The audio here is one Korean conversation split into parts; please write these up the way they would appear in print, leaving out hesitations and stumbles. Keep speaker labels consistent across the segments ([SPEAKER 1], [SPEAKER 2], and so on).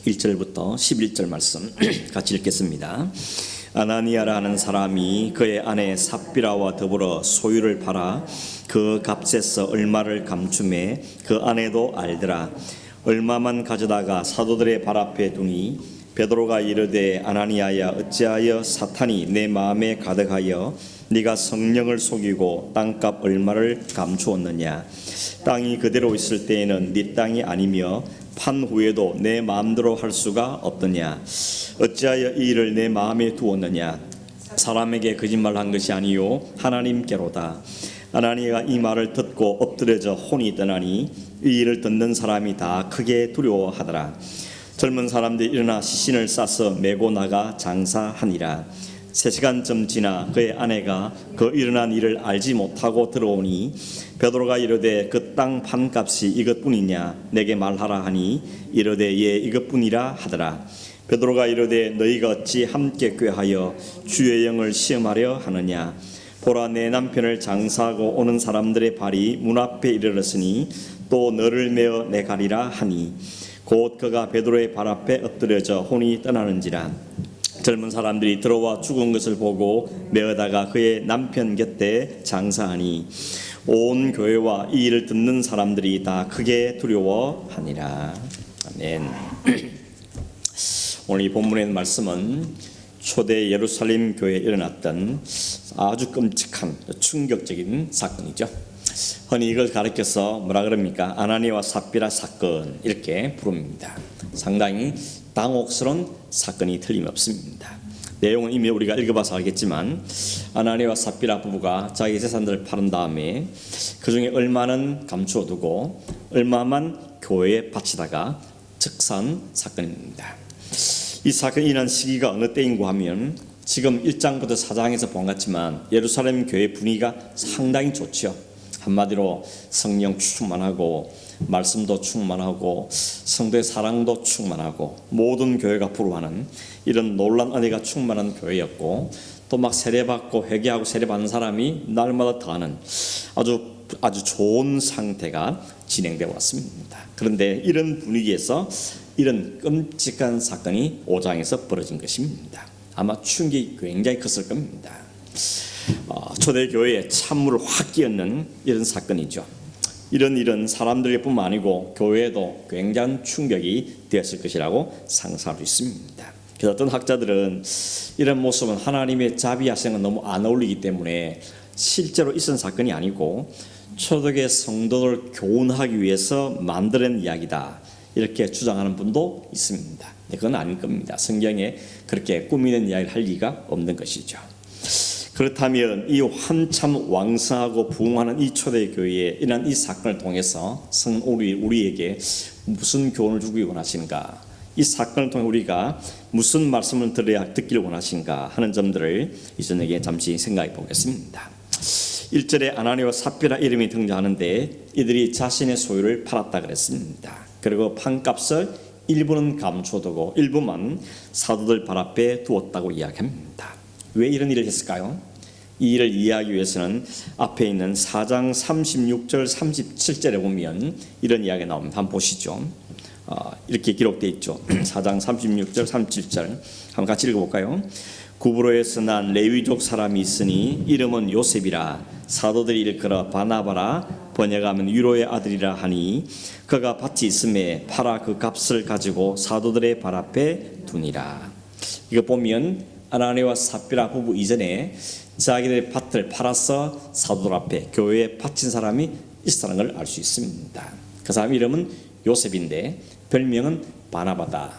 [SPEAKER 1] 1절부터 11절 말씀 같이 읽겠습니다. 아나니아라 하는 사람이 그의 아내 삽비라와 더불어 소유를 팔아 그 값에서 얼마를 감춤해 그 아내도 알더라. 얼마만 가져다가 사도들의 발 앞에 두니 베드로가 이르되 아나니아야 어찌하여 사탄이 내 마음에 가득하여 네가 성령을 속이고 땅값 얼마를 감추었느냐. 땅이 그대로 있을 때에는 네 땅이 아니며 판 후에도 내 마음대로 할 수가 없더냐. 어찌하여 이 일을 내 마음에 두었느냐. 사람에게 거짓말한 것이 아니요 하나님께로다. 아나니아가 이 말을 듣고 엎드려져 혼이 떠나니 이 일을 듣는 사람이 다 크게 두려워하더라. 젊은 사람들이 일어나 시신을 싸서 메고 나가 장사하니라. 3시간쯤 지나 그의 아내가 그 일어난 일을 알지 못하고 들어오니 베드로가 이르되 그 땅 판값이 이것뿐이냐 내게 말하라 하니 이르되 예 이것뿐이라 하더라. 베드로가 이르되 너희가 어찌 함께 꾀하여 주의 영을 시험하려 하느냐. 보라 내 남편을 장사하고 오는 사람들의 발이 문 앞에 이르렀으니 또 너를 메어 내가리라 하니 곧 그가 베드로의 발 앞에 엎드려져 혼이 떠나는지라. 젊은 사람들이 들어와 죽은 것을 보고 메어다가 그의 남편 곁에 장사하니 온 교회와 이 일을 듣는 사람들이 다 크게 두려워하니라. 아멘. 오늘 이 본문의 말씀은 초대 예루살렘 교회에 일어났던 아주 끔찍한 충격적인 사건이죠. 흔히 이걸 가리켜서 뭐라 그럽니까? 아나니아와 삽비라 사건 이렇게 부릅니다. 상당히 당혹스러운 사건이 틀림없습니다. 내용은 이미 우리가 읽어봐서 알겠지만 아나니아와 삽비라 부부가 자기 재산들을 팔은 다음에 그 중에 얼마는 감추어두고 얼마만 교회에 바치다가 즉사한 사건입니다. 이 사건이 일어난 시기가 어느 때인고 하면 지금 1장부터 4장에서 본 것 같지만 예루살렘 교회 분위기가 상당히 좋죠. 한마디로 성령 충만하고 말씀도 충만하고 성도의 사랑도 충만하고 모든 교회가 부러워하는 이런 놀란 은혜가 충만한 교회였고 또 막 세례받고 회개하고 세례받는 사람이 날마다 더하는 아주 좋은 상태가 진행되어 왔습니다. 그런데 이런 분위기에서 이런 끔찍한 사건이 5장에서 벌어진 것입니다. 아마 충격이 굉장히 컸을 겁니다. 초대교회에 찬물을 확 끼얹는 이런 사건이죠. 이런 일은 사람들일 뿐만 아니고 교회에도 굉장한 충격이 되었을 것이라고 상상할 수 있습니다. 그래서 어떤 학자들은 이런 모습은 하나님의 자비하심과 너무 안 어울리기 때문에 실제로 있은 사건이 아니고 초대교회 성도를 교훈하기 위해서 만들어낸 이야기다 이렇게 주장하는 분도 있습니다. 그건 아닐 겁니다. 성경에 그렇게 꾸미는 이야기를 할 리가 없는 것이죠. 그렇다면 이 한참 왕성하고 부흥하는 이 초대교회에 이런 이 사건을 통해서 성령 우리에게 무슨 교훈을 주기 원하신가, 이 사건을 통해 우리가 무슨 말씀을 듣기를 원하신가 하는 점들을 이 저녁에 잠시 생각해 보겠습니다. 1절에 아나니아와 삽비라 이름이 등장하는데 이들이 자신의 소유를 팔았다 그랬습니다. 그리고 판값을 일부는 감춰두고 일부만 사도들 발 앞에 두었다고 이야기합니다. 왜 이런 일을 했을까요? 이 일을 이해하기 위해서는 앞에 있는 4장 36절 37절에 보면 이런 이야기가 나옵니다. 한번 보시죠. 이렇게 기록되어 있죠. 4장 36절 37절 한번 같이 읽어볼까요? 구브로에서 난 레위족 사람이 있으니 이름은 요셉이라. 사도들이 일컬어 바나바라 번역하면 유로의 아들이라 하니 그가 밭이 있음에 팔아 그 값을 가지고 사도들의 발 앞에 두니라. 이거 보면 아나니아와 삽비라 부부 이전에 자기들의 밭을 팔아서 사도들 앞에 교회에 바친 사람이 있었다는 걸 알 수 있습니다. 그 사람 이름은 요셉인데 별명은 바나바다.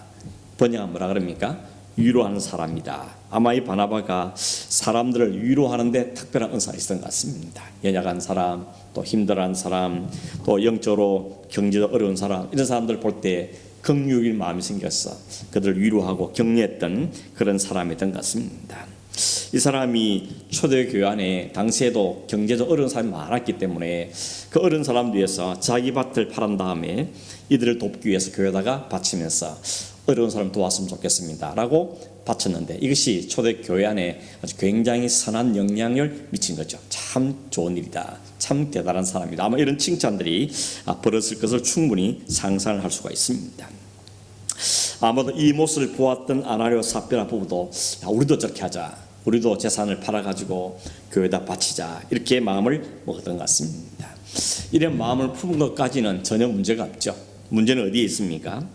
[SPEAKER 1] 번역하면 뭐라 그럽니까? 위로하는 사람이다. 아마 이 바나바가 사람들을 위로하는데 특별한 은사가 있었던 것 같습니다. 연약한 사람, 또 힘들어하는 사람, 또 영적으로 경제도 어려운 사람, 이런 사람들 볼 때 긍휼의 마음이 생겼어. 그들을 위로하고 격려했던 그런 사람이었던 것 같습니다. 이 사람이 초대교회 안에 당시에도 경제적 어려운 사람이 많았기 때문에 그 어려운 사람들 위해서 자기 밭을 팔은 다음에 이들을 돕기 위해서 교회에다가 바치면서 어려운 사람 도왔으면 좋겠습니다 라고 바쳤는데 이것이 초대교회 안에 아주 굉장히 선한 영향을 미친 거죠. 참 좋은 일이다, 참 대단한 사람이다. 아마 이런 칭찬들이 벌어질 것을 충분히 상상을 할 수가 있습니다. 아마도 이 모습을 보았던 아나니아와 삽비라 부부도 우리도 저렇게 하자, 우리도 재산을 팔아가지고 교회에다 바치자, 이렇게 마음을 먹었던 것 같습니다. 이런 마음을 품은 것까지는 전혀 문제가 없죠. 문제는 어디에 있습니까?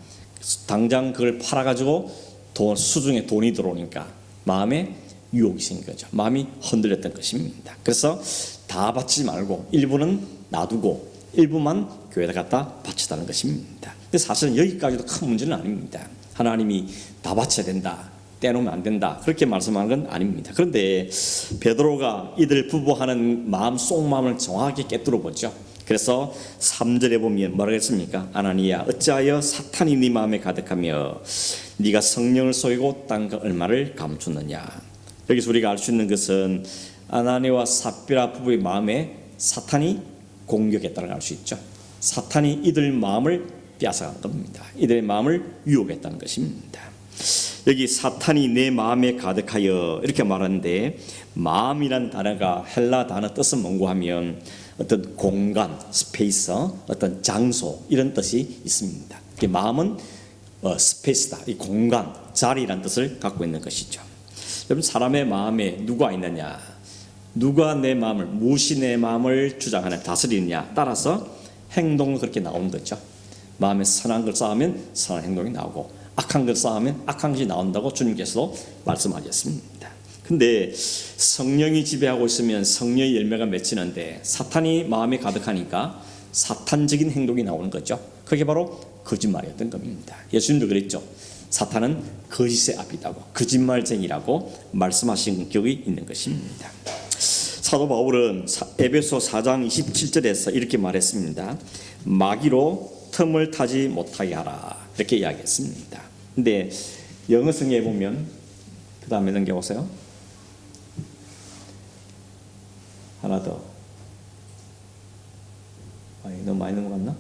[SPEAKER 1] 당장 그걸 팔아가지고 수중에 돈이 들어오니까 마음에 유혹이 생긴 거죠. 마음이 흔들렸던 것입니다. 그래서 다 바치지 말고 일부는 놔두고 일부만 교회에다 갖다 바치다는 것입니다. 근데 사실은 여기까지도 큰 문제는 아닙니다. 하나님이 다 바쳐야 된다, 떼놓으면 안 된다, 그렇게 말씀하는 건 아닙니다. 그런데 베드로가 이들 부부하는 마음, 속마음을 정확하게 꿰뚫어 보죠. 그래서 3절에 보면 뭐라고 했습니까? 아나니야, 어찌하여 사탄이 네 마음에 가득하며 네가 성령을 속이고 땅과 얼마를 감추느냐. 여기서 우리가 알 수 있는 것은 아나니아와 삽비라 부부의 마음에 사탄이 공격했다는 걸 알 수 있죠. 사탄이 이들 마음을 빼앗아간 겁니다. 이들의 마음을 유혹했다는 것입니다. 여기 사탄이 내 마음에 가득하여 이렇게 말하는데, 마음이란 단어가 헬라 단어 뜻은 뭔고 하면 어떤 공간, 스페이스, 어떤 장소, 이런 뜻이 있습니다. 마음은 스페이스다, 이 공간, 자리라는 뜻을 갖고 있는 것이죠. 여러분, 사람의 마음에 누가 있느냐, 누가 내 마음을, 무엇이 내 마음을 주장하냐, 다스리느냐 따라서 행동은 그렇게 나오는 거죠. 마음에 선한 걸 쌓으면 선한 행동이 나오고, 악한 걸 쌓으면 악한 것이 나온다고 주님께서도 말씀하셨습니다. 근데 성령이 지배하고 있으면 성령의 열매가 맺히는데, 사탄이 마음에 가득하니까 사탄적인 행동이 나오는 거죠. 그게 바로 거짓말이었던 겁니다. 예수님도 그랬죠. 사탄은 거짓의 앞이라고, 거짓말쟁이라고 말씀하신 기억이 있는 것입니다. 사도 바울은 에베소 4장 27절에서 이렇게 말했습니다. 마귀로 틈을 타지 못하게 하라, 이렇게 이야기했습니다. 근데 영어 성경에 보면 그 다음에 넘겨보세요. 하나 더. 너무 많이 넘어갔나?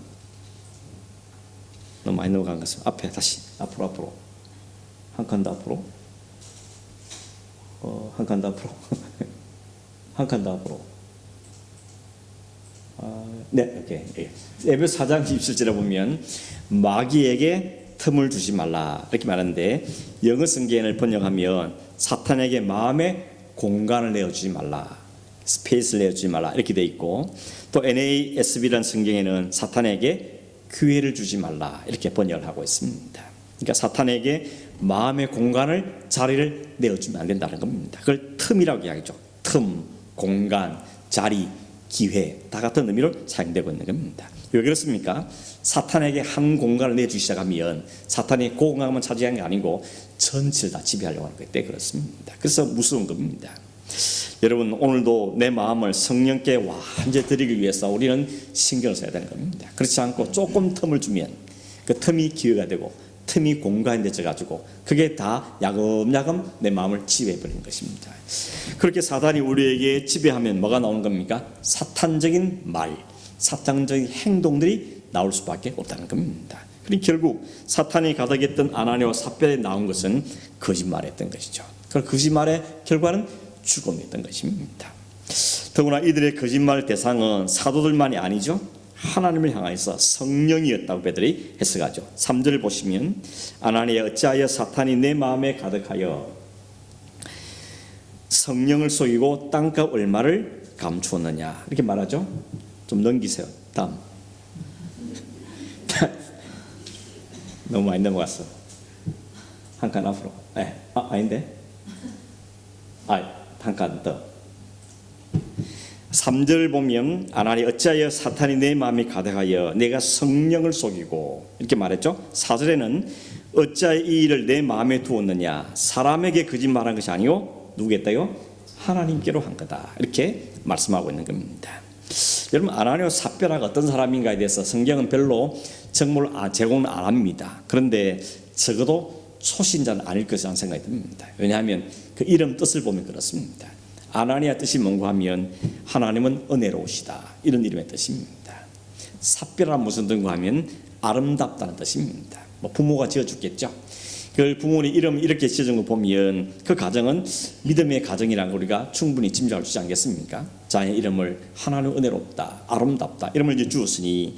[SPEAKER 1] 너무 많이 넘어간 것은 앞에 다시 앞으로 한 칸 더 앞으로, 한 칸 더 앞으로 한 칸 더 앞으로. 네, 오케이. 에베소 4장 27절에 보면 마귀에게 틈을 주지 말라, 이렇게 말하는데, 영어 성경을 번역하면 사탄에게 마음의 공간을 내어주지 말라, 스페이스를 내어주지 말라, 이렇게 돼 있고, 또 NASB라는 성경에는 사탄에게 기회를 주지 말라, 이렇게 번역을 하고 있습니다. 그러니까 사탄에게 마음의 공간을, 자리를 내어주면 안 된다는 겁니다. 그걸 틈이라고 이야기하죠. 틈, 공간, 자리, 기회, 다 같은 의미로 사용되고 있는 겁니다. 왜 그렇습니까? 사탄에게 한 공간을 내주기 시작하면 사탄이 그 공간만 차지하는 게 아니고 전체를 다 지배하려고 하는 거기 때문에 그렇습니다. 그래서 무서운 겁니다. 여러분, 오늘도 내 마음을 성령께 완전히 드리기 위해서 우리는 신경을 써야 되는 겁니다. 그렇지 않고 조금 틈을 주면 그 틈이 기회가 되고 틈이 공간이 되어가지고 그게 다 야금야금 내 마음을 지배해버리는 것입니다. 그렇게 사탄이 우리에게 지배하면 뭐가 나오는 겁니까? 사탄적인 말, 사탄적인 행동들이 나올 수밖에 없다는 겁니다. 그러니 결국 사탄이 가득했던 아나니아와 삽비라에 나온 것은 거짓말이었던 것이죠. 그 거짓말의 결과는 죽음이었던 것입니다. 더구나 이들의 거짓말 대상은 사도들만이 아니죠. 하나님을 향해서 성령이었다고 베드로이 해석하죠. 3절을 보시면 아나니아, 어찌하여 사탄이 내 마음에 가득하여 성령을 속이고 땅값 얼마를 감추었느냐, 이렇게 말하죠. 좀 넘기세요. 다음. 너무 많이 넘어갔어. 한 칸 앞으로. 아닌데? 한 칸 더. 3절 보면 아나니아, 어찌하여 사탄이 내 마음에 가득하여 내가 성령을 속이고, 이렇게 말했죠. 4절에는 어찌하여 이 일을 내 마음에 두었느냐, 사람에게 거짓말한 것이 아니요 누구겠다요? 하나님께로 한 거다, 이렇게 말씀하고 있는 겁니다. 여러분, 아나니아와 삽비라가 어떤 사람인가에 대해서 성경은 별로 정보를 제공을 안 합니다. 그런데 적어도 초신자는 아닐 것이라는 생각이 듭니다. 왜냐하면 그 이름 뜻을 보면 그렇습니다. 아나니아 뜻이 뭔가 하면 하나님은 은혜로우시다, 이런 이름의 뜻입니다. 삽비라는 무슨 뜻인가 하면 아름답다는 뜻입니다. 부모가 지어줬겠죠. 그 부모님 이름 이렇게 지어준 거 보면 그 가정은 믿음의 가정이라는 걸 우리가 충분히 짐작할 수 있지 않겠습니까? 자녀의 이름을 하나는 은혜롭다, 아름답다 이름을 이제 주었으니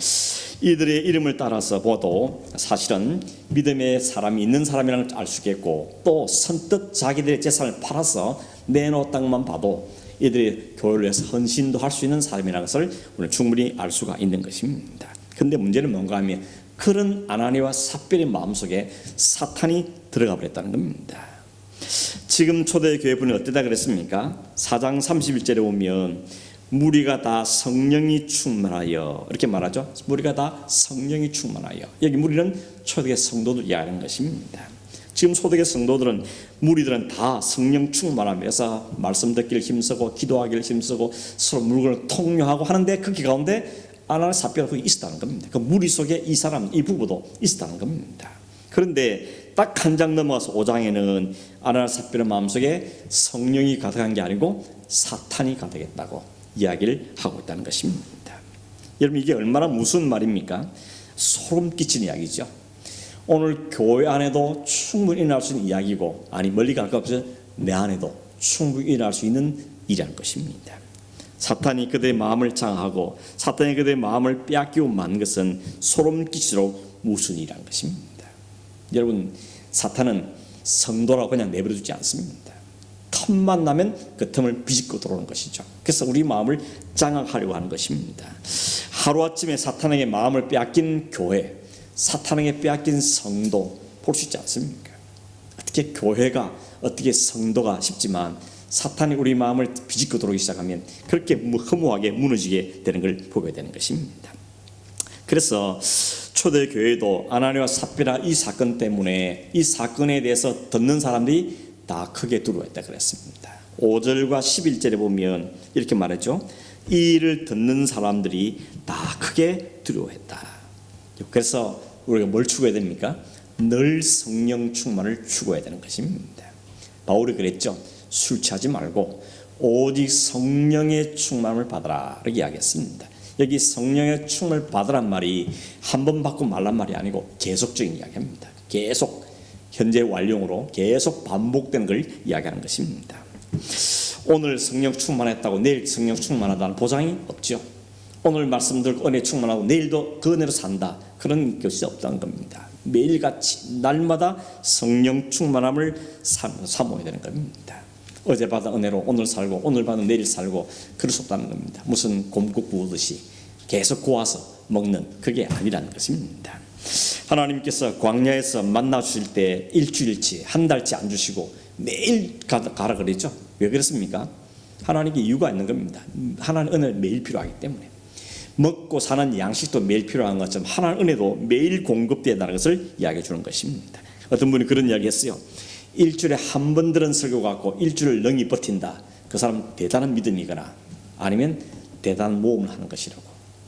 [SPEAKER 1] 이들의 이름을 따라서 봐도 사실은 믿음의 사람이 있는 사람이라는 걸 알 수 있겠고, 또 선뜻 자기들의 재산을 팔아서 내놓은 땅만 봐도 이들이 교회를 위해서 헌신도 할 수 있는 사람이라는 것을 우리는 충분히 알 수가 있는 것입니다. 그런데 문제는 뭔가 하면 그런 아나니와 삽비의 마음속에 사탄이 들어가 버렸다는 겁니다. 지금 초대교회 분이 어때다 그랬습니까? 4장 31절에 보면 무리가 다 성령이 충만하여 이렇게 말하죠. 무리가 다 성령이 충만하여. 여기 무리는 초대교회 성도들 이야기하는 것입니다. 지금 초대교회 성도들은 무리들은 다 성령 충만하면서 말씀 듣기를 힘쓰고 기도하기를 힘쓰고 서로 물건을 통용하고 하는데 그 가운데 아나니아 삽비가 거기 있었다는 겁니다. 그 무리 속에 이 사람, 이 부부도 있었다는 겁니다. 그런데 딱 한 장 넘어가서 5장에는 아나니아 삽비의 마음속에 성령이 가득한 게 아니고 사탄이 가득했다고 이야기를 하고 있다는 것입니다. 여러분, 이게 얼마나 무슨 말입니까? 소름 끼치는 이야기죠. 오늘 교회 안에도 충분히 일어날 수 있는 이야기고, 아니 멀리 갈 것 없이 내 안에도 충분히 일어날 수 있는 일이라는 것입니다. 사탄이 그들의 마음을 장악하고 사탄이 그들의 마음을 빼앗기고 만 것은 소름 끼치도록 무슨 일이라는 것입니다. 여러분, 사탄은 성도라고 그냥 내버려두지 않습니다. 틈만 나면 그 틈을 비집고 들어오는 것이죠. 그래서 우리 마음을 장악하려고 하는 것입니다. 하루아침에 사탄에게 마음을 빼앗긴 교회, 사탄에게 빼앗긴 성도 볼 수 있지 않습니까? 어떻게 교회가, 어떻게 성도가 싶지만 사탄이 우리 마음을 비집고 들어오기 시작하면 그렇게 허무하게 무너지게 되는 걸 보게 되는 것입니다. 그래서 초대교회도 아나니아와 삽비라 이 사건 때문에 이 사건에 대해서 듣는 사람들이 다 크게 두려워했다 그랬습니다. 5절과 11절에 보면 이렇게 말했죠. 이 일을 듣는 사람들이 다 크게 두려워했다. 그래서 우리가 뭘 추구해야 됩니까? 늘 성령 충만을 추구해야 되는 것입니다. 바울이 그랬죠. 술 취하지 말고 오직 성령의 충만을 받아라 이렇게 이야기했습니다. 여기 성령의 충만을 받으란 말이 한 번 받고 말란 말이 아니고 계속적인 이야기입니다. 계속 현재 완료로 계속 반복되는 걸 이야기하는 것입니다. 오늘 성령 충만했다고 내일 성령 충만하다는 보장이 없죠. 오늘 말씀 듣고 은혜 충만하고 내일도 그 은혜로 산다, 그런 것이 없다는 겁니다. 매일같이 날마다 성령 충만함을 사모해야 되는 겁니다. 어제 받은 은혜로 오늘 살고 오늘 받은 내일 살고 그럴 수 없다는 겁니다. 무슨 곰국 구우듯이 계속 구워서 먹는 그게 아니라는 것입니다. 하나님께서 광야에서 만나 주실 때 일주일치 한 달치 안 주시고 매일 가라 그랬죠. 왜 그랬습니까? 하나님께 이유가 있는 겁니다. 하나님 은혜를 매일 필요하기 때문에. 먹고 사는 양식도 매일 필요한 것처럼 하나님 은혜도 매일 공급된다는 것을 이야기해 주는 것입니다. 어떤 분이 그런 이야기 했어요. 일주일에 한 번 들은 설교 갖고 일주일을 능히 버틴다. 그 사람 대단한 믿음이거나 아니면 대단한 모험을 하는 것이라고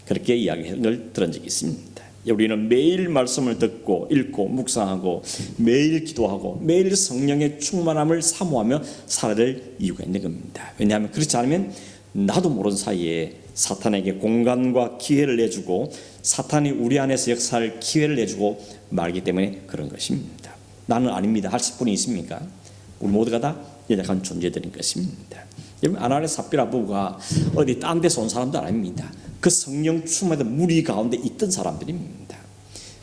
[SPEAKER 1] 그렇게 이야기한 걸 들은 적이 있습니다. 우리는 매일 말씀을 듣고 읽고 묵상하고 매일 기도하고 매일 성령의 충만함을 사모하며 살아야 될 이유가 있는 겁니다. 왜냐하면 그렇지 않으면 나도 모르는 사이에 사탄에게 공간과 기회를 내주고 사탄이 우리 안에서 역사할 기회를 내주고 말기 때문에 그런 것입니다. 나는 아닙니다 할 분이 있습니까? 우리 모두가 다 연약한 존재들인 것입니다. 여러분, 아나니아 삽비라 부부가 어디 딴 데서 온 사람도 아닙니다. 그 성령 충만한 무리 가운데 있던 사람들입니다.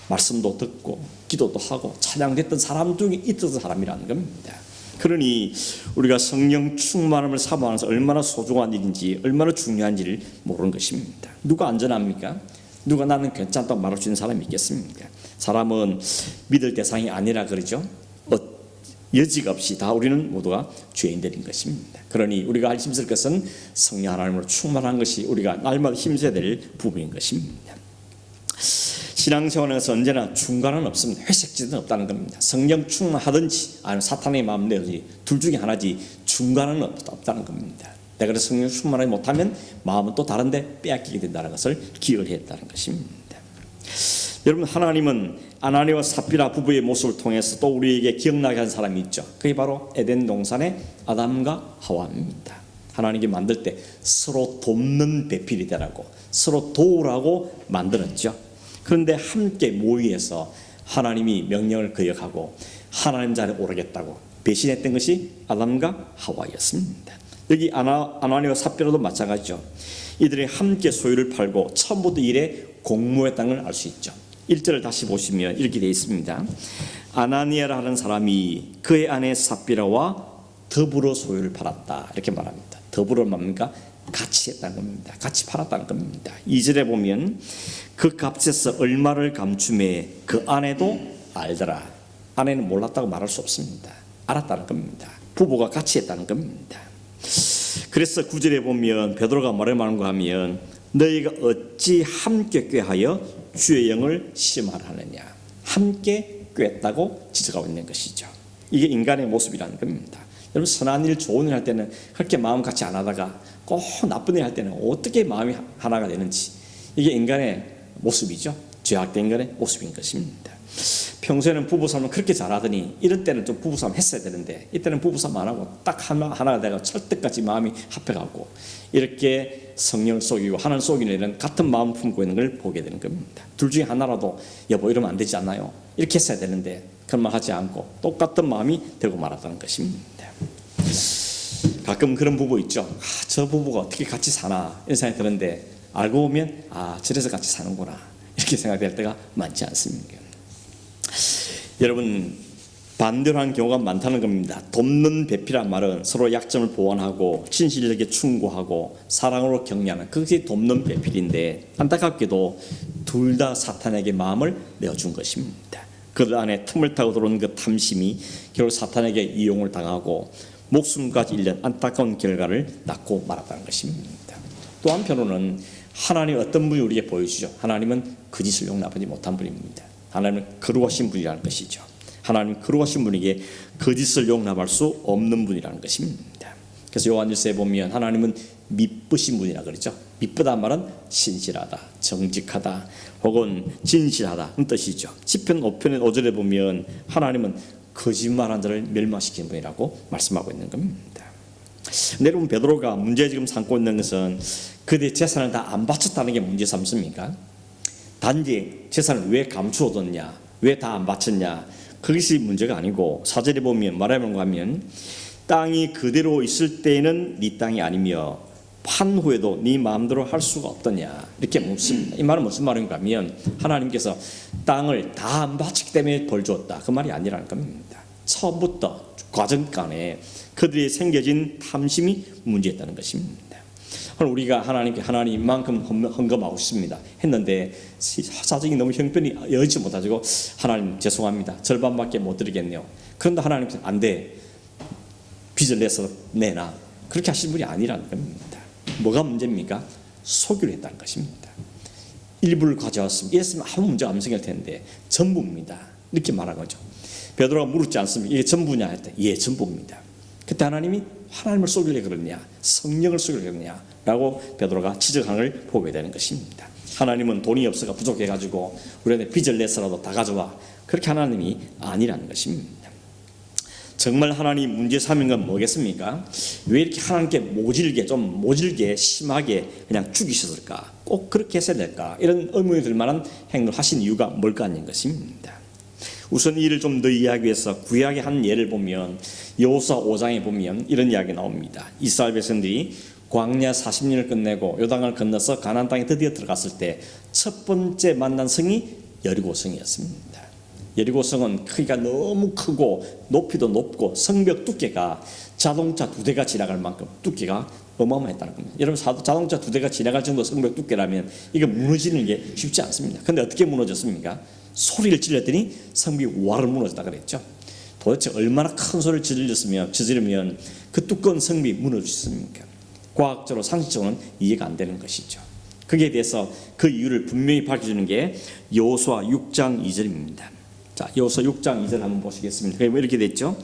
[SPEAKER 1] 말씀도 듣고 기도도 하고 찬양됐던 사람 중에 있던 사람이라는 겁니다. 그러니 우리가 성령 충만함을 사모하면서 얼마나 소중한 일인지 얼마나 중요한지를 모르는 것입니다. 누가 안전합니까? 누가 나는 괜찮다고 말할 수 있는 사람이 있겠습니까? 사람은 믿을 대상이 아니라 그러죠. 여지가 없이 다 우리는 모두가 죄인들인 것입니다. 그러니 우리가 힘쓸 것은 성령 하나님으로 충만한 것이 우리가 날마다 힘써야 될 부분인 것입니다. 신앙생활에서 언제나 중간은 없습니다. 회색지대는 없다는 겁니다. 성령 충만하든지 아니면 사탄의 마음 내든지 둘 중에 하나지 중간은 없다는 겁니다. 내가 성령 충만하지 못하면 마음은 또 다른데 빼앗기게 된다는 것을 기억을 했다는 것입니다. 여러분, 하나님은 아나니아와 삽비라 부부의 모습을 통해서 또 우리에게 기억나게 한 사람이 있죠. 그게 바로 에덴 동산의 아담과 하와입니다. 하나님이 만들 때 서로 돕는 배필이 되라고 서로 도우라고 만들었죠. 그런데 함께 모의해서 하나님이 명령을 거역하고 하나님 자리에 오르겠다고 배신했던 것이 아담과 하와였습니다. 여기 아나니와 삽비라도 마찬가지죠. 이들이 함께 소유를 팔고 처음부터 일에 공모했다는 걸 알 수 있죠. 1절을 다시 보시면 이렇게 되어 있습니다. 아나니아라는 사람이 그의 아내 삽비라와 더불어 소유를 팔았다, 이렇게 말합니다. 더불어 뭡니까? 같이 했다는 겁니다. 같이 팔았다는 겁니다. 2절에 보면 그 값에서 얼마를 감춤해 그 아내도 알더라. 아내는 몰랐다고 말할 수 없습니다. 알았다는 겁니다. 부부가 같이 했다는 겁니다. 그래서 9절에 보면 베드로가 뭐라고 말하는가 하면 너희가 어찌 함께 꾀하여 주의 영을 시험하느냐. 함께 꾀했다고 지적하고 있는 것이죠. 이게 인간의 모습이라는 겁니다. 여러분, 선한 일 좋은 일 할 때는 그렇게 마음 같이 안 하다가 꼭 나쁜 일 할 때는 어떻게 마음이 하나가 되는지, 이게 인간의 모습이죠. 죄악된 인간의 모습인 것입니다. 평소에는 부부싸움을 그렇게 잘하더니 이런 때는 좀 부부싸움 했어야 되는데 이때는 부부싸움 안 하고 딱 하나가 되고 철떡같이 마음이 합해가고 이렇게 성령을 속이고 하나를 속이는 일은 같은 마음 품고 있는 걸 보게 되는 겁니다. 둘 중에 하나라도 여보 이러면 안 되지 않나요? 이렇게 했어야 되는데 그런 말 하지 않고 똑같은 마음이 되고 말았다는 것입니다. 가끔 그런 부부 있죠. 저 부부가 어떻게 같이 사나 이런 생각이 드는데 알고 보면 저래서 같이 사는구나 이렇게 생각될 때가 많지 않습니까? 여러분, 반대로 하는 경우가 많다는 겁니다. 돕는 배필이란 말은 서로 약점을 보완하고 진실에게 충고하고 사랑으로 격려하는 그것이 돕는 배필인데 안타깝게도 둘 다 사탄에게 마음을 내어준 것입니다. 그 안에 틈을 타고 들어오는 그 탐심이 결국 사탄에게 이용을 당하고 목숨까지 잃는 안타까운 결과를 낳고 말았다는 것입니다. 또 한편으로는 하나님 어떤 분이 우리에게 보여주죠. 하나님은 거짓을 용납하지 못한 분입니다. 하나님은 거룩하신 분이라는 것이죠. 하나님 거룩하신 분에게 거짓을 용납할 수 없는 분이라는 것입니다. 그래서 요한일서에 보면 하나님은 미쁘신 분이라 그러죠. 미쁘다 말은 신실하다, 정직하다, 혹은 진실하다 는 뜻이죠. 시편 5편의 5절에 보면 하나님은 거짓말한 자를 멸망시키는 분이라고 말씀하고 있는 겁니다. 여러분, 베드로가 문제 지금 삼고 있는 것은 그들의 재산을 다 안 바쳤다는 게 문제 삼습니까? 단지 재산을 왜 감추어뒀냐, 왜 다 안 바쳤냐, 그것이 문제가 아니고 4절에 보면 말하는가 하면 땅이 그대로 있을 때에는 네 땅이 아니며 판 후에도 네 마음대로 할 수가 없더냐 이렇게 묻습니다. 이 말은 무슨 말인가 하면 하나님께서 땅을 다 안 바쳤기 때문에 벌 주었다 그 말이 아니라는 겁니다. 처음부터 과정간에 그들이 생겨진 탐심이 문제였다는 것입니다. 우리가 하나님께 하나님만큼 헌금하고 싶습니다 했는데 사정이 너무 형편이 여의치 못하고 하나님 죄송합니다 절반밖에 못 드리겠네요. 그런데 하나님께서 안 돼, 빚을 내서 내놔, 그렇게 하신 분이 아니라는 겁니다. 뭐가 문제입니까? 속이려 했다는 것입니다. 일부를 가져왔으면 이랬으면 아무 문제가 안 생길 텐데 전부입니다 이렇게 말한 거죠. 베드로가 물었지 않습니까? 이게 전부냐 했더니 예 전부입니다. 그때 하나님이 하나님을 속이려고 그러냐, 성령을 속이려고 그러냐 라고 베드로가 지적하는 걸 보게 되는 것입니다. 하나님은 돈이 없어가 부족해가지고 우리한테 빚을 내서라도 다 가져와, 그렇게 하나님이 아니라는 것입니다. 정말 하나님 문제 삼은 건 뭐겠습니까? 왜 이렇게 하나님께 모질게 심하게 그냥 죽이셨을까? 꼭 그렇게 했어야 될까? 이런 의문이 들 만한 행동을 하신 이유가 뭘까 하는 것입니다. 우선 이를 좀 더 이해하기 위해서 구약의 한 예를 보면 여호수아 5장에 보면 이런 이야기 나옵니다. 이스라엘 백성들이 광야 40년을 끝내고 요단강을 건너서 가나안 땅에 드디어 들어갔을 때 첫 번째 만난 성이 여리고성이었습니다. 여리고성은 크기가 너무 크고 높이도 높고 성벽 두께가 자동차 2대가 지나갈 만큼 두께가 어마어마했다는 겁니다. 여러분, 자동차 2대가 지나갈 정도 성벽 두께라면 이거 무너지는 게 쉽지 않습니다. 그런데 어떻게 무너졌습니까? 소리를 질렀더니 성벽이 와르르 무너졌다 그랬죠. 도대체 얼마나 큰 소리를 지르면 그 두꺼운 성벽이 무너졌습니까? 과학적으로 상식적으로는 이해가 안 되는 것이죠. 거기에 대해서 그 이유를 분명히 밝혀주는 게 여호수아 6장 2절입니다. 자, 여호수아 6장 2절 한번 보시겠습니다. 이렇게 됐죠.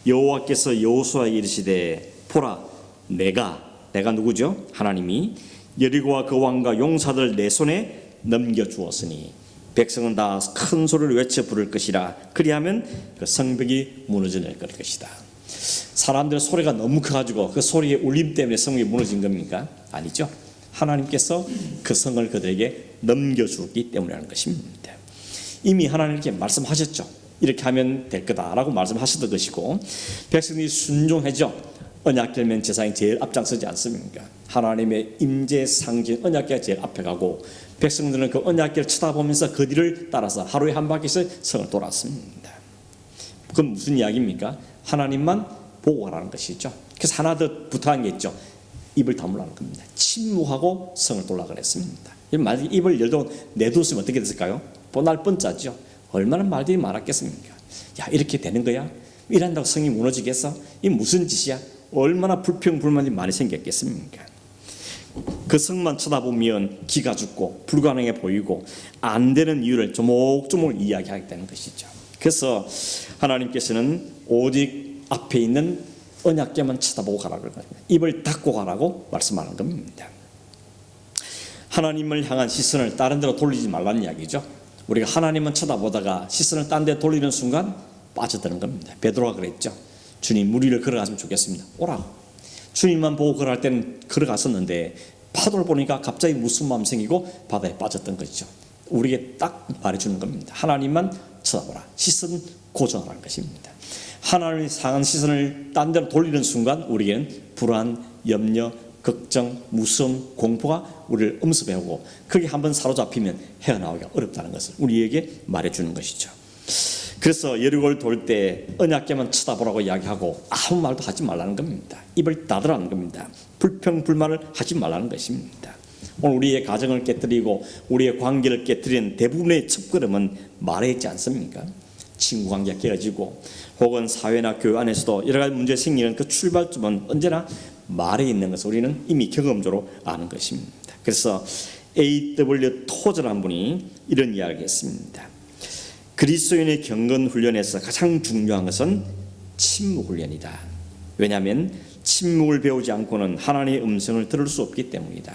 [SPEAKER 1] 여호와께서 여호수아에게 이르시되 보라, 내가 누구죠? 하나님이 여리고와 그 왕과 용사들 내 손에 넘겨주었으니 백성은 다 큰 소리를 외쳐 부를 것이라. 그리하면 그 성벽이 무너져 낼 것이다. 사람들 소리가 너무 커가지고 그 소리의 울림 때문에 성벽이 무너진 겁니까? 아니죠. 하나님께서 그 성을 그들에게 넘겨주었기 때문이라는 것입니다. 이미 하나님께 말씀하셨죠. 이렇게 하면 될 거다라고 말씀하셨던 것이고, 백성들이 순종하죠. 언약궤면 제사장이 제일 앞장서지 않습니까? 하나님의 임재 상징 언약궤가 제일 앞에 가고, 백성들은 그 언약궤를 쳐다보면서 그 뒤를 따라서 하루에 한 바퀴씩 성을 돌았습니다. 그건 무슨 이야기입니까? 하나님만 보고 가라는 것이죠. 그래서 하나 더 부탁한 게 있죠. 입을 다물라는 겁니다. 침묵하고 성을 돌라 그랬습니다. 만약에 입을 열고 내뒀으면 어떻게 됐을까요? 뻔할 뻔짜죠. 얼마나 말들이 많았겠습니까? 야, 이렇게 되는 거야? 이런다고 성이 무너지겠어? 이 무슨 짓이야? 얼마나 불평불만이 많이 생겼겠습니까? 그 성만 쳐다보면 기가 죽고 불가능해 보이고 안 되는 이유를 조목조목 이야기하게 되는 것이죠. 그래서 하나님께서는 오직 앞에 있는 언약궤만 쳐다보고 가라고 그러는 거예요. 입을 닫고 가라고 말씀하는 겁니다. 하나님을 향한 시선을 다른 데로 돌리지 말라는 이야기죠. 우리가 하나님만 쳐다보다가 시선을 딴 데 돌리는 순간 빠져드는 겁니다. 베드로가 그랬죠. 주님, 물 위를 걸어갔으면 좋겠습니다. 오라고. 주님만 보고 걸어갈 때는 걸어갔었는데 파도를 보니까 갑자기 무슨 마음 생기고 바다에 빠졌던 것이죠. 우리에게 딱 말해주는 겁니다. 하나님만 쳐다보라. 시선 고정하라는 것입니다. 하나님의 상한 시선을 딴 데로 돌리는 순간 우리에게는 불안, 염려, 걱정, 무서움, 공포가 우리를 엄습해오고 거기에 한번 사로잡히면 헤어나오기가 어렵다는 것을 우리에게 말해주는 것이죠. 그래서 여리고를 돌 때 언약궤만 쳐다보라고 이야기하고 아무 말도 하지 말라는 겁니다. 입을 닫으라는 겁니다. 불평불만을 하지 말라는 것입니다. 오늘 우리의 가정을 깨뜨리고 우리의 관계를 깨뜨리는 대부분의 첫걸음은 말에 있지 않습니까? 친구 관계가 깨어지고 혹은 사회나 교회 안에서도 여러 가지 문제 생기는 그 출발점은 언제나 말에 있는 것을 우리는 이미 경험적으로 아는 것입니다. 그래서 A.W. 토저라는 분이 이런 이야기를 했습니다. 그리스도인의 경건 훈련에서 가장 중요한 것은 침묵 훈련이다. 왜냐하면 침묵을 배우지 않고는 하나님의 음성을 들을 수 없기 때문이다.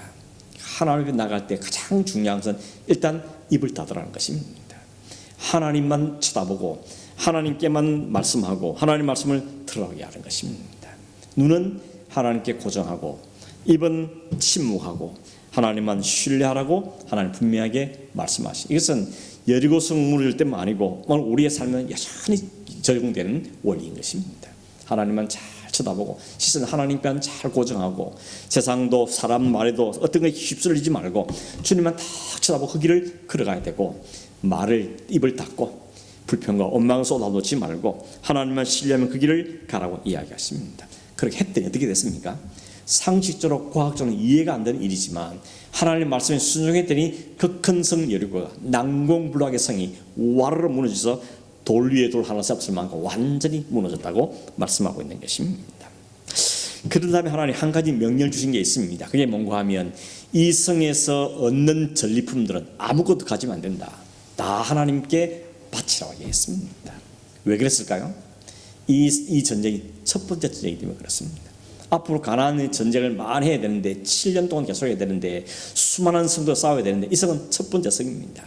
[SPEAKER 1] 하나님께 나갈 때 가장 중요한 것은 일단 입을 닫으라는 것입니다. 하나님만 쳐다보고 하나님께만 말씀하고 하나님 말씀을 들어가게 하는 것입니다. 눈은 하나님께 고정하고 입은 침묵하고 하나님만 신뢰하라고 하나님 분명하게 말씀하시. 이것은 여리고 성 무너질 때만 아니고 오늘 우리의 삶은 여전히 적용되는 원리인 것입니다. 하나님만 잘 쳐다보고 시선 하나님께만 잘 고정하고 세상도 사람 말에도 어떤 것에 휩쓸리지 말고 주님만 딱 쳐다보고 그 길을 걸어가야 되고 말을 입을 닫고 불평과 원망을 쏟아놓지 말고 하나님만 신뢰하면 그 길을 가라고 이야기하십니다. 그렇게 했더니 어떻게 됐습니까? 상식적으로 과학적으로 이해가 안 되는 일이지만 하나님 말씀에 순종했더니 그 큰 성 여리고가 난공불락의 성이 와르르 무너져서 돌 위에 돌 하나 쌓였을 만큼 완전히 무너졌다고 말씀하고 있는 것입니다. 그런 다음에 하나님 한 가지 명령을 주신 게 있습니다. 그게 뭔가 하면 이 성에서 얻는 전리품들은 아무것도 가지면 안 된다. 다 하나님께 바치라고 얘기했습니다. 왜 그랬을까요? 이 전쟁이 첫 번째 전쟁이기 때문에 그렇습니다. 앞으로 가나안의 전쟁을 많이 해야 되는데 7년 동안 계속 해야 되는데 수많은 성도 싸워야 되는데 이 성은 첫 번째 성입니다.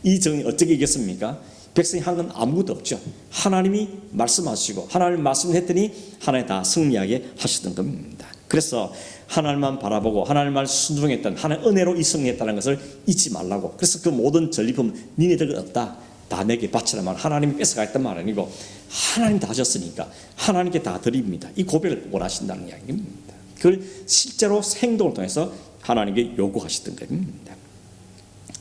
[SPEAKER 1] 이 성이 어떻게 이겼습니까? 백성이 한 건 아무것도 없죠. 하나님이 말씀하시고 하나님 말씀했더니 하나님 다 승리하게 하시던 겁니다. 그래서 하나님만 바라보고 하나님만 순종했던 하나님의 은혜로 이승했다는 것을 잊지 말라고. 그래서 그 모든 전리품 니네들 없다. 다 내게 바치라만 하나님이 뺏어가 있단 말 아니고 하나님 다 하셨으니까 하나님께 다 드립니다. 이 고백을 원하신다는 이야기입니다. 그걸 실제로 행동을 통해서 하나님께 요구하시던 겁니다.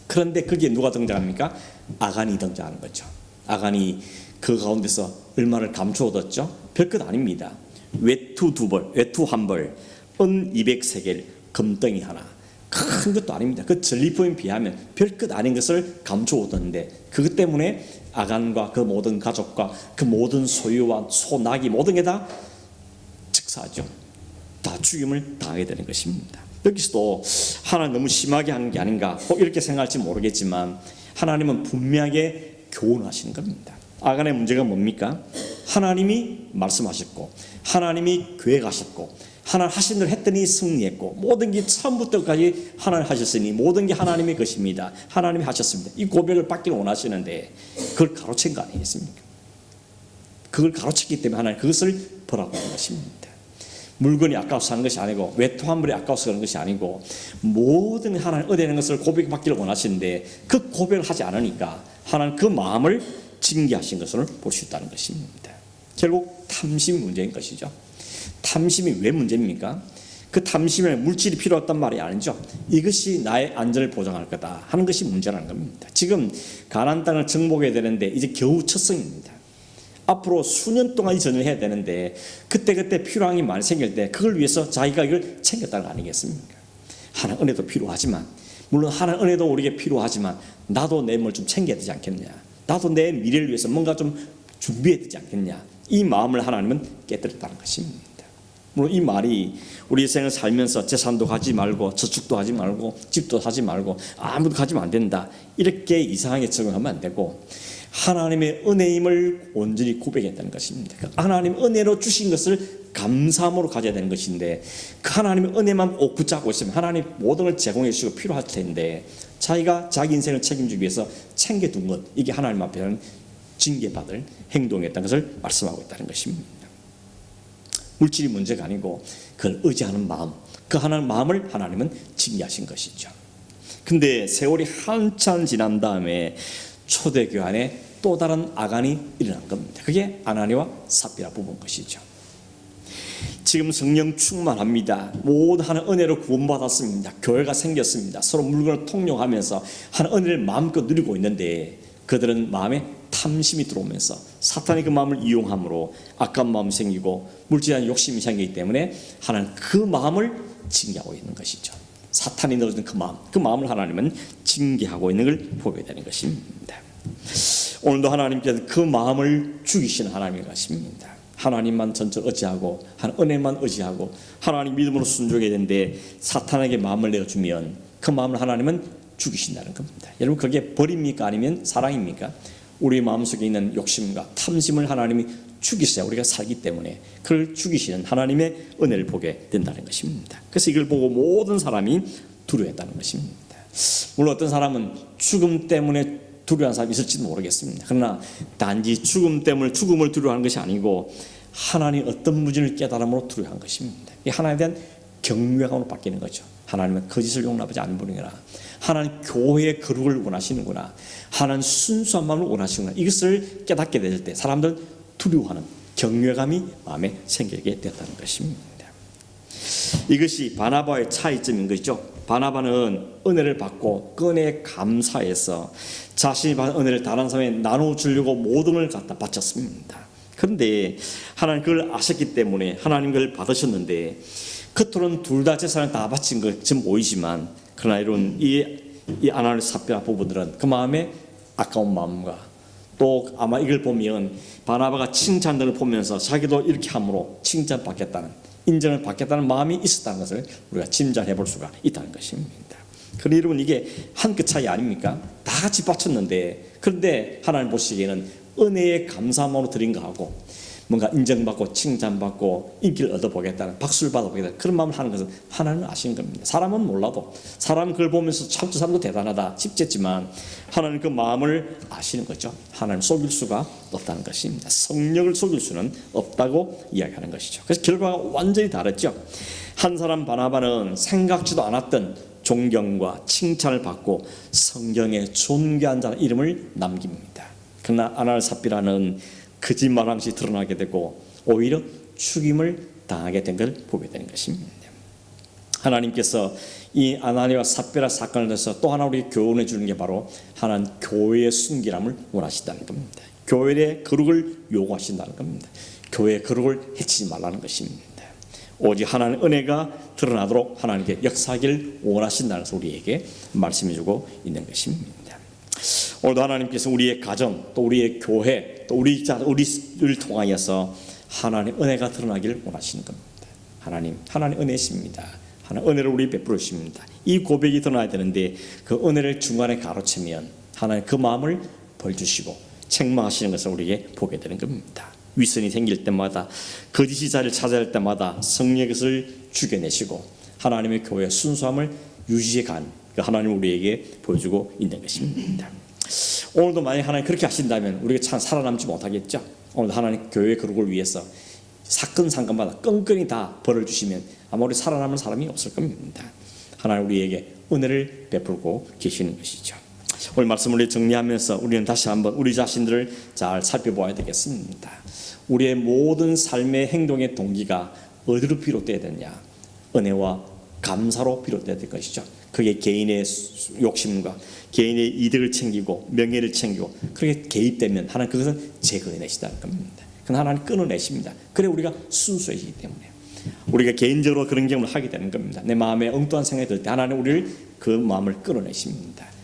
[SPEAKER 1] 그런데 거기에 누가 등장합니까? 아간이 등장하는 거죠. 아간이 그 가운데서 얼마를 감추어 뒀죠? 별것 아닙니다. 외투 2벌, 외투 1벌, 은 200세겔, 금덩이 하나. 큰 것도 아닙니다. 그 전리품에 비하면 별것 아닌 것을 감추어 뒀는데 그것 때문에 아간과 그 모든 가족과 그 모든 소유와 소, 낙이 모든 게 다 즉사하죠. 다 죽임을 당하게 되는 것입니다. 여기서도 하나님 너무 심하게 하는 게 아닌가 이렇게 생각할지 모르겠지만 하나님은 분명하게 교훈하시는 겁니다. 아간의 문제가 뭡니까? 하나님이 말씀하셨고 하나님이 계획하셨고 하나님 하신 대로 했더니 승리했고 모든 게 처음부터까지 하나님 하셨으니 모든 게 하나님의 것입니다. 하나님이 하셨습니다. 이 고백을 받기를 원하시는데 그걸 가로챈 거 아니겠습니까? 그걸 가로챘기 때문에 하나님 그것을 보라고 하는 것입니다. 물건이 아까워서 하는 것이 아니고 외투 한 벌이 아까워서 하는 것이 아니고 모든 하나님 얻어내는 것을 고백받기를 원하시는데 그 고백을 하지 않으니까 하나님 그 마음을 징계하신 것을 볼 수 있다는 것입니다. 결국 탐심이 문제인 것이죠. 탐심이 왜 문제입니까? 그 탐심에 물질이 필요했단 말이 아니죠. 이것이 나의 안전을 보장할 거다 하는 것이 문제라는 겁니다. 지금 가나안 땅을 정복해야 되는데 이제 겨우 첫성입니다. 앞으로 수년 동안 이 전을 해야 되는데 그때 필요한 게 많이 생길 때 그걸 위해서 자기가 이걸 챙겼다는 거 아니겠습니까? 하나님 은혜도 필요하지만, 물론 하나님 은혜도 우리에게 필요하지만 나도 내 뭘 좀 챙겨야 되지 않겠냐, 나도 내 미래를 위해서 뭔가 좀 준비해야 되지 않겠냐, 이 마음을 하나님은 깨뜨렸다는 것입니다. 물론 이 말이 우리 생을 살면서 재산도 가지 말고 저축도 하지 말고 집도 사지 말고 아무도 가지면 안 된다 이렇게 이상하게 적용하면 안 되고, 하나님의 은혜임을 온전히 고백했다는 것입니다. 하나님 은혜로 주신 것을 감사함으로 가져야 되는 것인데, 그 하나님의 은혜만 꼭 붙잡고 있으면 하나님 모든 걸 제공해 주시고 필요할 텐데 자기가 자기 인생을 책임지기 위해서 챙겨둔 것, 이게 하나님 앞에는 징계받을 행동이었다는 것을 말씀하고 있다는 것입니다. 물질이 문제가 아니고 그걸 의지하는 마음, 그 하나님 마음을 하나님은 징계하신 것이죠. 근데 세월이 한참 지난 다음에 초대교회 안에 또 다른 아간이 일어난 겁니다. 그게 아나니와 삽비라 부부인 것이죠. 지금 성령 충만합니다. 모든 하나님 은혜로 구원받았습니다. 교회가 생겼습니다. 서로 물건을 통용하면서 하나님 은혜를 마음껏 누리고 있는데 그들은 마음에 탐심이 들어오면서 사탄이 그 마음을 이용함으로 악한 마음이 생기고 물질한 욕심이 생기기 때문에 하나님 그 마음을 징계하고 있는 것이죠. 사탄이 넣어준 그 마음을 하나님은 징계하고 있는 걸 보게 되는 것입니다. 오늘도 하나님께서 그 마음을 죽이시는 하나님인 것입니다. 하나님만 전적으로 의지하고 하나님 은혜만 의지하고 하나님 믿음으로 순종해야 되는데 사탄에게 마음을 내어주면 그 마음을 하나님은 죽이신다는 겁니다. 여러분, 그게 벌입니까 아니면 사랑입니까? 우리 마음속에 있는 욕심과 탐심을 하나님이 죽이셔야 우리가 살기 때문에 그걸 죽이시는 하나님의 은혜를 보게 된다는 것입니다. 그래서 이걸 보고 모든 사람이 두려워했다는 것입니다. 물론 어떤 사람은 죽음 때문에 두려워하는 사람이 있을지도 모르겠습니다. 그러나 단지 죽음 때문에 죽음을 두려워하는 것이 아니고 하나님 어떤 무진을 깨달음으로 두려워한 것입니다. 이 하나님에 대한 경외감으로 바뀌는 거죠. 하나님은 거짓을 용납하지 않는 분이구나, 하나님 교회의 거룩을 원하시는구나, 하나님 순수한 마음을 원하시는구나, 이것을 깨닫게 될 때 사람들은 두려워하는 경외감이 마음에 생기게 됐다는 것입니다. 이것이 바나바의 차이점인 것이죠. 바나바는 은혜를 받고 그 은혜에 감사해서 자신이 받은 은혜를 다른 사람에게 나눠주려고 모든 걸 갖다 바쳤습니다. 그런데 하나님 그걸 아셨기 때문에 하나님 그걸 받으셨는데 겉으로는 둘 다 재산을 다 바친 것처럼 보이지만, 그러나 이런 이 아나니 삽비라 부부들은 그 마음에 아까운 마음과 또 아마 이걸 보면 바나바가 칭찬들을 보면서 자기도 이렇게 함으로 칭찬받겠다는, 인정을 받겠다는 마음이 있었다는 것을 우리가 짐작해 볼 수가 있다는 것입니다. 그러니 여러분, 이게 한 끗 차이 아닙니까? 다 같이 바쳤는데, 그런데 하나님 보시기에는 은혜의 감사함으로 드린 거하고 뭔가 인정받고 칭찬받고 인기를 얻어보겠다는, 박수를 받아보겠다는 그런 마음을 하는 것은 하나님은 아시는 겁니다. 사람은 몰라도, 사람은 그걸 보면서 참 저 사람도 대단하다 싶겠지만 하나님은 그 마음을 아시는 거죠. 하나님 속일 수가 없다는 것입니다. 성령을 속일 수는 없다고 이야기하는 것이죠. 그래서 결과가 완전히 다르죠. 한 사람 바나바는 생각지도 않았던 존경과 칭찬을 받고 성경에 존귀한 자의 이름을 남깁니다. 그러나 아나니 삽비라는 거짓말한 것이 드러나게 되고 오히려 죽임을 당하게 된 걸 보게 되는 것입니다. 하나님께서 이 아나니와 삽비라 사건을 통해서 또 하나 우리에게 교훈해 주는 게 바로 하나님 교회의 순결함을 원하신다는 겁니다. 교회의 거룩을 요구하신다는 겁니다. 교회의 거룩을 해치지 말라는 것입니다. 오직 하나님의 은혜가 드러나도록 하나님께 역사하기를 원하신다는 것을 우리에게 말씀해 주고 있는 것입니다. 오늘도 하나님께서 우리의 가정, 또 우리의 교회, 또 우리를 통하여서 하나님의 은혜가 드러나기를 원하시는 겁니다. 하나님 은혜십니다. 하나님 은혜를 우리 베풀어 주십니다. 이 고백이 드러나야 되는데 그 은혜를 중간에 가로채면 하나님 그 마음을 벌주시고 책망하시는 것을 우리에게 보게 되는 겁니다. 위선이 생길 때마다, 거짓이 자리를 찾아야 할 때마다 성령의 것을 죽여내시고 하나님의 교회의 순수함을 유지해 간 그 하나님을 우리에게 보여주고 있는 것입니다. 오늘도 만약 하나님 그렇게 하신다면 우리가 참 살아남지 못하겠죠. 오늘도 하나님 교회의 거룩을 위해서 사건 상관마다 끈끈이 다 벌을 주시면 아마 우리 살아남을 사람이 없을 겁니다. 하나님 우리에게 은혜를 베풀고 계시는 것이죠. 오늘 말씀을 우리 정리하면서 우리는 다시 한번 우리 자신들을 잘 살펴봐야 되겠습니다. 우리의 모든 삶의 행동의 동기가 어디로 비롯돼야 되냐? 은혜와 감사로 비롯돼야 될 것이죠. 그게 개인의 욕심과 개인의 이득을 챙기고 명예를 챙기고 그렇게 개입되면 하나님 그것은 제거해내시다는 겁니다. 그건 하나님 끊어내십니다. 그래 우리가 순수해지기 때문에 우리가 개인적으로 그런 경험을 하게 되는 겁니다. 내 마음에 엉뚱한 생각이 들 때 하나님 우리를 그 마음을 끌어내십니다.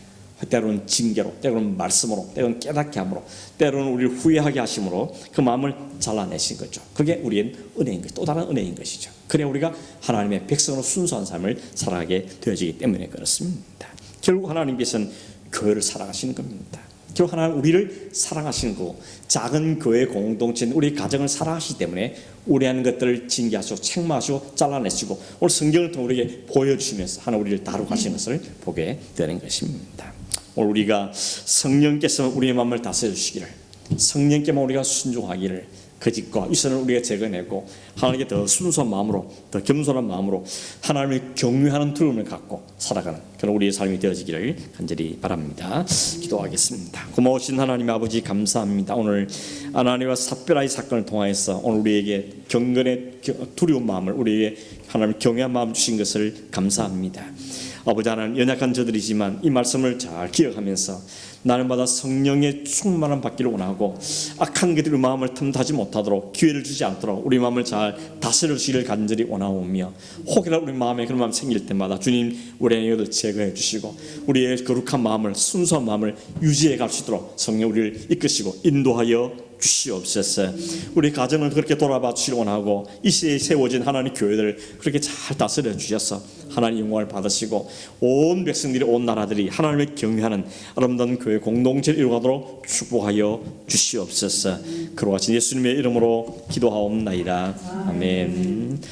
[SPEAKER 1] 때로는 징계로, 때로는 말씀으로, 때로는 깨닫게 함으로, 때로는 우리를 후회하게 하심으로 그 마음을 잘라내신 거죠. 그게 우리의 은혜인 것이죠. 또 다른 은혜인 것이죠. 그래 우리가 하나님의 백성으로 순수한 삶을 살아가게 되어지기 때문에 그렇습니다. 결국 하나님께서는 교회를 사랑하시는 겁니다. 결국 하나님 우리를 사랑하시는 거고 작은 교회 공동체는 우리 가정을 사랑하시기 때문에 우리 하는 것들을 징계하시고 책망하시고 잘라내시고 오늘 성경을 통해 우리에게 보여주시면서 하나님 우리를 다루고 가시는 것을 보게 되는 것입니다. 오늘 우리가 성령께서 우리의 마음을 다스려 주시기를, 성령께만 우리가 순종하기를, 거짓과 위선을 우리가 제거내고 하나님께 더 순수한 마음으로, 더 겸손한 마음으로 하나님을 경외하는 두려움을 갖고 살아가는 그런 우리의 삶이 되어지기를 간절히 바랍니다. 기도하겠습니다. 고마우신 하나님 아버지 감사합니다. 오늘 아나니와 삽비라의 사건을 통하여서 오늘 우리에게 경건의 두려운 마음을, 우리에게 하나님 경외한 마음 주신 것을 감사합니다. 아버지 하나님, 연약한 저들이지만 이 말씀을 잘 기억하면서 날마다 성령의 충만함 받기를 원하고 악한 것들의 마음을 틈타지 못하도록 기회를 주지 않도록 우리 마음을 잘 다스려 주시기를 간절히 원하오며, 혹이라도 우리 마음에 그런 마음 생길 때마다 주님 우리의 것을 제거해 주시고 우리의 거룩한 마음을, 순수한 마음을 유지해 갈 수 있도록 성령 우리를 이끄시고 인도하여 주시옵소서. 우리 가정을 그렇게 돌아봐 주시기 원하고 이 시대에 세워진 하나님 교회들을 그렇게 잘 다스려 주셔서 하나님 영광을 받으시고 온 백성들이, 온 나라들이 하나님을 경외하는 아름다운 교회 공동체를 이루어가도록 축복하여 주시옵소서. 그러하신 예수님의 이름으로 기도하옵나이다. 아멘.